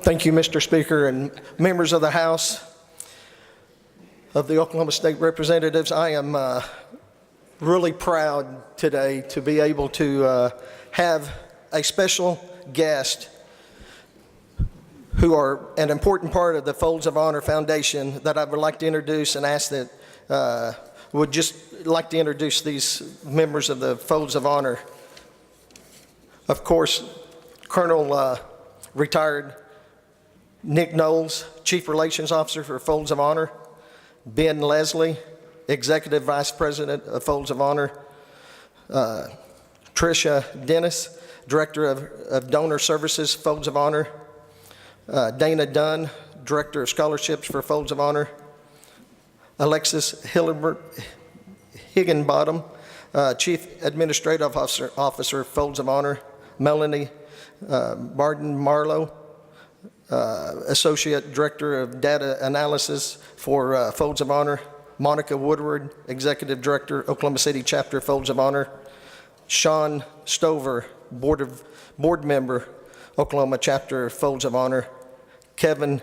Thank you, Mr. Speaker, and members of the House of the Oklahoma State Representatives. I am really proud today to be able to have a special guest who are an important part of the Folds of Honor Foundation that I would like to introduce and ask that would just like to introduce these members of the Folds of Honor. Of course, Colonel retired Nick Knowles, Chief Relations Officer for Folds of Honor. Ben Leslie, Executive Vice President of Folds of Honor. Tricia Dennis, Director of Donor Services, Folds of Honor. Dana Dunn, Director of Scholarships for Folds of Honor. Alexis Higginbottom, Chief Administrative Officer, Folds of Honor. Melanie Barden Marlowe, Associate Director of Data Analysis for Folds of Honor. Monica Woodward, Executive Director, Oklahoma City Chapter, Folds of Honor. Sean Stover, Board Member, Oklahoma Chapter, Folds of Honor. Kevin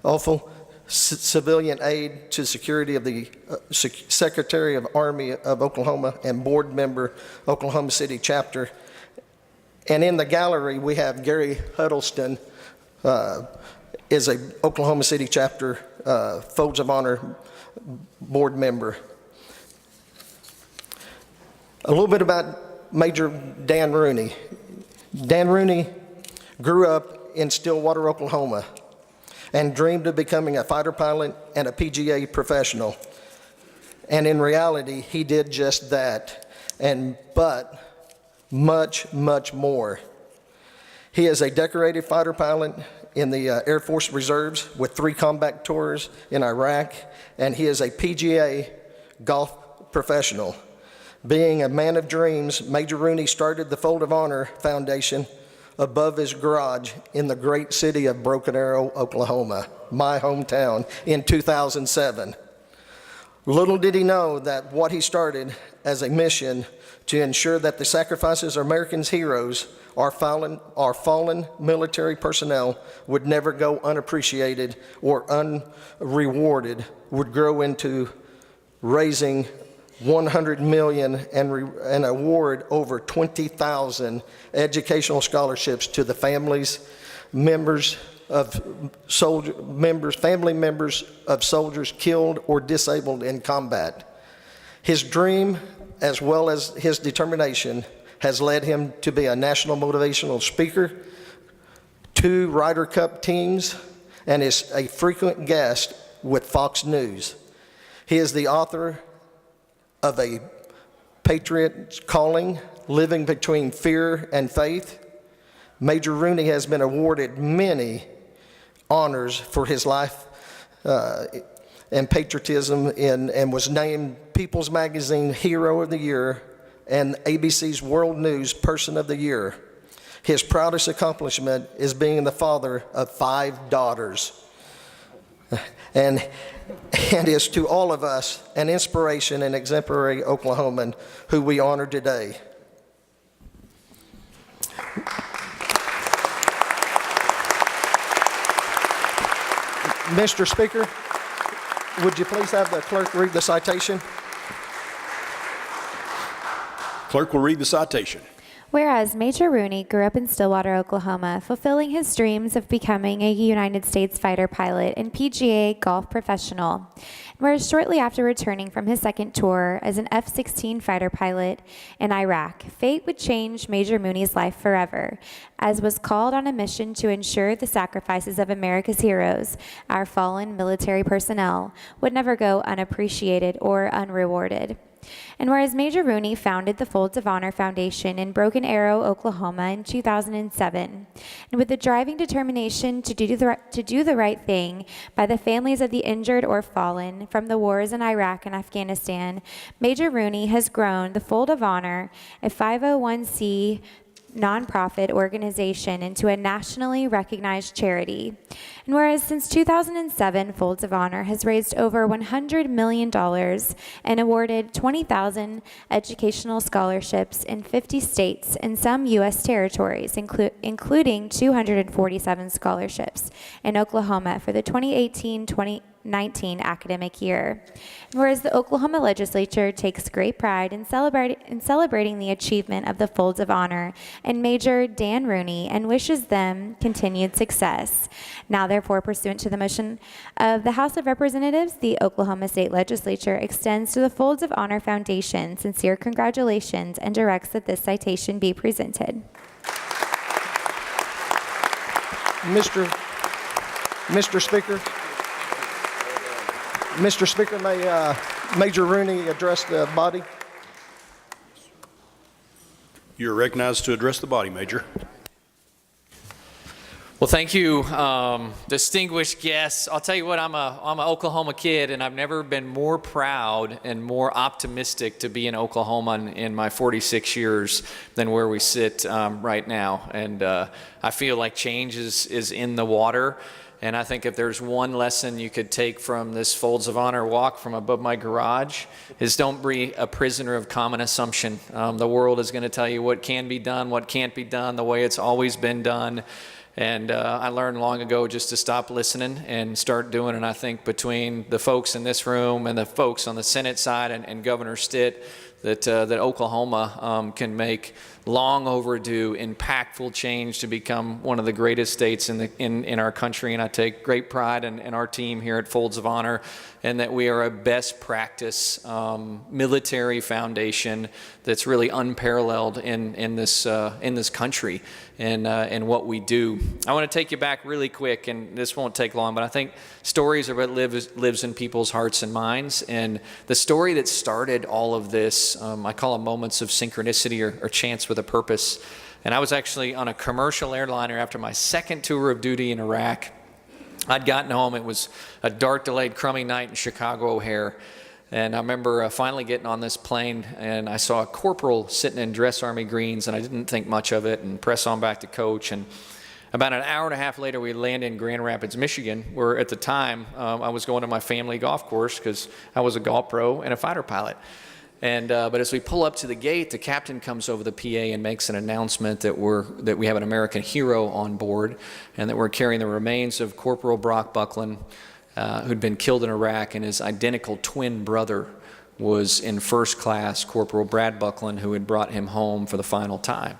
Offel, Civilian Aide to Security of the Secretary of Army of Oklahoma and Board Member, Oklahoma City Chapter. And in the gallery, we have Gary Huddleston, is a Oklahoma City Chapter Folds of Honor board member. A little bit about Major Dan Rooney. Dan Rooney grew up in Stillwater, Oklahoma, and dreamed of becoming a fighter pilot and a PGA professional. And in reality, he did just that, but much, much more. He is a decorated fighter pilot in the Air Force Reserves with 3 combat tours in Iraq, and he is a PGA golf professional. Being a man of dreams, Major Rooney started the Fold of Honor Foundation above his garage in the great city of Broken Arrow, Oklahoma, my hometown, in 2007. Little did he know that what he started as a mission to ensure that the sacrifices of Americans' heroes, our fallen military personnel, would never go unappreciated or unrewarded, would grow into raising $100 million and award over 20,000 educational scholarships to the families, family members of soldiers killed or disabled in combat. His dream, as well as his determination, has led him to be a national motivational speaker, 2 Ryder Cup teams, and is a frequent guest with Fox News. He is the author of A Patriot's Calling, Living Between Fear and Faith. Major Rooney has been awarded many honors for his life and patriotism and was named People's Magazine Hero of the Year and ABC's World News Person of the Year. His proudest accomplishment is being the father of 5 daughters, and is to all of us an inspiration and exemplary Oklahoman who we honor today. Mr. Speaker, would you please have the clerk read the citation? Clerk will read the citation. Whereas Major Rooney grew up in Stillwater, Oklahoma, fulfilling his dreams of becoming a United States fighter pilot and PGA golf professional, whereas shortly after returning from his second tour as an F-16 fighter pilot in Iraq, fate would change Major Rooney's life forever, as was called on a mission to ensure the sacrifices of America's heroes, our fallen military personnel, would never go unappreciated or unrewarded. And whereas Major Rooney founded the Folds of Honor Foundation in Broken Arrow, Oklahoma in 2007, and with the driving determination to do the right thing by the families of the injured or fallen from the wars in Iraq and Afghanistan, Major Rooney has grown the Fold of Honor, a 501c nonprofit organization into a nationally recognized charity. And whereas since 2007, Folds of Honor has raised over $100 million and awarded 20,000 educational scholarships in 50 states and some U.S. territories, including 247 scholarships in Oklahoma for the 2018-2019 academic year. And whereas the Oklahoma legislature takes great pride in celebrating the achievement of the Folds of Honor and Major Dan Rooney and wishes them continued success. Now, therefore, pursuant to the motion of the House of Representatives, the Oklahoma State Legislature extends to the Folds of Honor Foundation sincere congratulations and directs that this citation be presented. Mr. Speaker, may Major Rooney address the body? You're recognized to address the body, Major. Well, thank you, distinguished guests. I'll tell you what, I'm an Oklahoma kid, and I've never been more proud and more optimistic to be in Oklahoma in my 46 years than where we sit right now. And I feel like change is in the water. And I think if there's one lesson you could take from this Folds of Honor walk from above my garage is don't be a prisoner of common assumption. The world is going to tell you what can be done, what can't be done, the way it's always been done. And I learned long ago just to stop listening and start doing. And I think between the folks in this room and the folks on the Senate side and Governor Stitt, that Oklahoma can make long overdue, impactful change to become one of the greatest states in our country. And I take great pride in our team here at Folds of Honor, and that we are a best practice military foundation that's really unparalleled in this country and what we do. I want to take you back really quick, and this won't take long, but I think stories are what lives in people's hearts and minds. And the story that started all of this, I call them moments of synchronicity or chance with a purpose. And I was actually on a commercial airliner after my second tour of duty in Iraq. I'd gotten home. It was a dark, delayed, crummy night in Chicago O'Hare. And I remember finally getting on this plane, and I saw a corporal sitting in dress army greens, and I didn't think much of it and press on back to coach. And about an hour and a half later, we landed in Grand Rapids, Michigan, where at the time I was going to my family golf course because I was a golf pro and a fighter pilot. And but as we pull up to the gate, the captain comes over the PA and makes an announcement that we have an American hero on board, and that we're carrying the remains of Corporal Brock Buckland, who'd been killed in Iraq, and his identical twin brother was in first class, Corporal Brad Buckland, who had brought him home for the final time.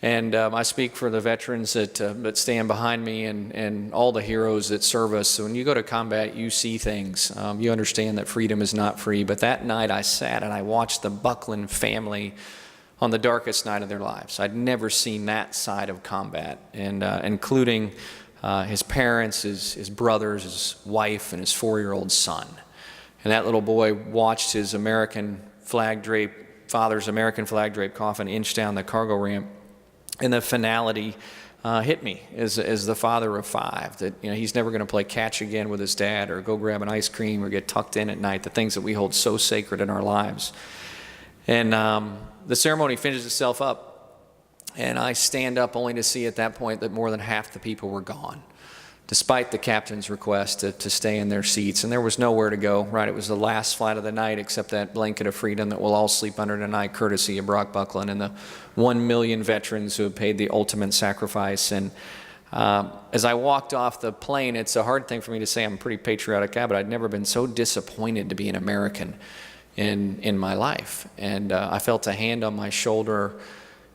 And I speak for the veterans that stand behind me and all the heroes that serve us. So when you go to combat, you see things. You understand that freedom is not free. But that night I sat and I watched the Buckland family on the darkest night of their lives. I'd never seen that side of combat, and including his parents, his brothers, his wife, and his 4-year-old son. And that little boy watched his father's American flag draped coffin inch down the cargo ramp. And the finality hit me as the father of 5, that he's never going to play catch again with his dad or go grab an ice cream or get tucked in at night, the things that we hold so sacred in our lives. And the ceremony finishes itself up, and I stand up only to see at that point that more than half the people were gone, despite the captain's request to stay in their seats. And there was nowhere to go, right? It was the last flight of the night except that blanket of freedom that we'll all sleep under tonight, courtesy of Brock Buckland and the 1 million veterans who have paid the ultimate sacrifice. And as I walked off the plane, it's a hard thing for me to say, I'm a pretty patriotic guy, but I'd never been so disappointed to be an American in my life. And I felt a hand on my shoulder,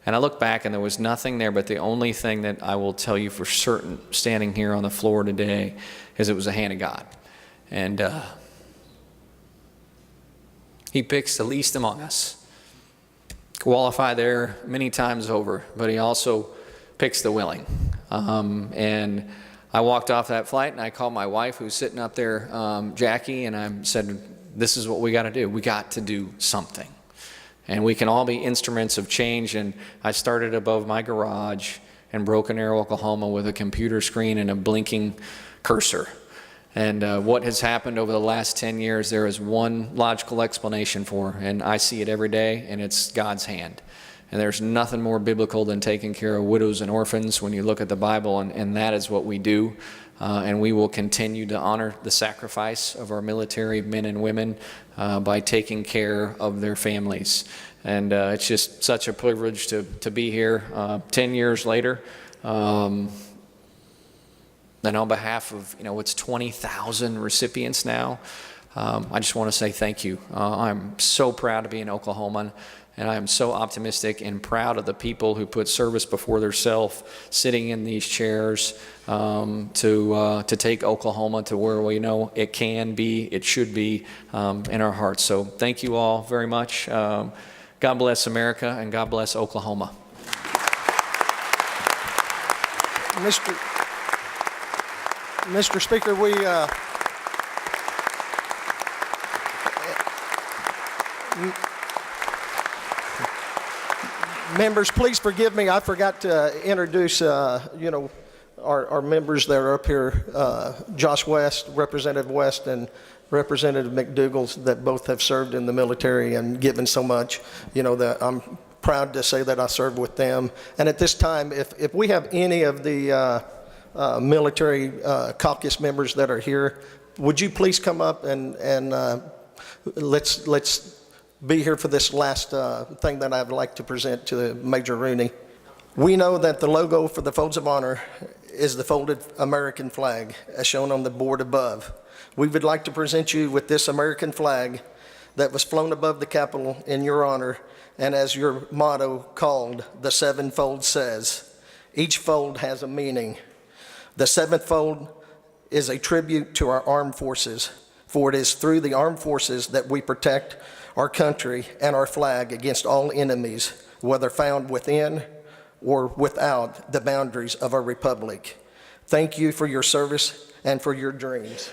and I looked back and there was nothing there, but the only thing that I will tell you for certain standing here on the floor today is it was the hand of God. And He picks the least among us. Qualified there many times over, but He also picks the willing. And I walked off that flight and I called my wife, who's sitting up there, Jackie, and I said, this is what we got to do. We got to do something. And we can all be instruments of change. And I started above my garage in Broken Arrow, Oklahoma, with a computer screen and a blinking cursor. And what has happened over the last 10 years, there is one logical explanation for, and I see it every day, and it's God's hand. And there's nothing more biblical than taking care of widows and orphans when you look at the Bible, and that is what we do. And we will continue to honor the sacrifice of our military men and women by taking care of their families. And it's just such a privilege to be here 10 years later. And on behalf of, it's 20,000 recipients now, I just want to say thank you. I'm so proud to be an Oklahoman, and I am so optimistic and proud of the people who put service before their self, sitting in these chairs to take Oklahoma to where we know it can be, it should be in our hearts. So thank you all very much. God bless America, and God bless Oklahoma. Mr. Speaker, members, please forgive me. I forgot to introduce, our members that are up here, Josh West, Representative West, and Representative McDougall, that both have served in the military and given so much. That I'm proud to say that I served with them. And at this time, if we have any of the military caucus members that are here, would you please come up and let's be here for this last thing that I'd like to present to Major Rooney. We know that the logo for the Folds of Honor is the folded American flag, as shown on the board above. We would like to present you with this American flag that was flown above the Capitol in your honor, and as your motto called, the sevenfold says. Each fold has a meaning. The seventh fold is a tribute to our armed forces, for it is through the armed forces that we protect our country and our flag against all enemies, whether found within or without the boundaries of our republic. Thank you for your service and for your dreams.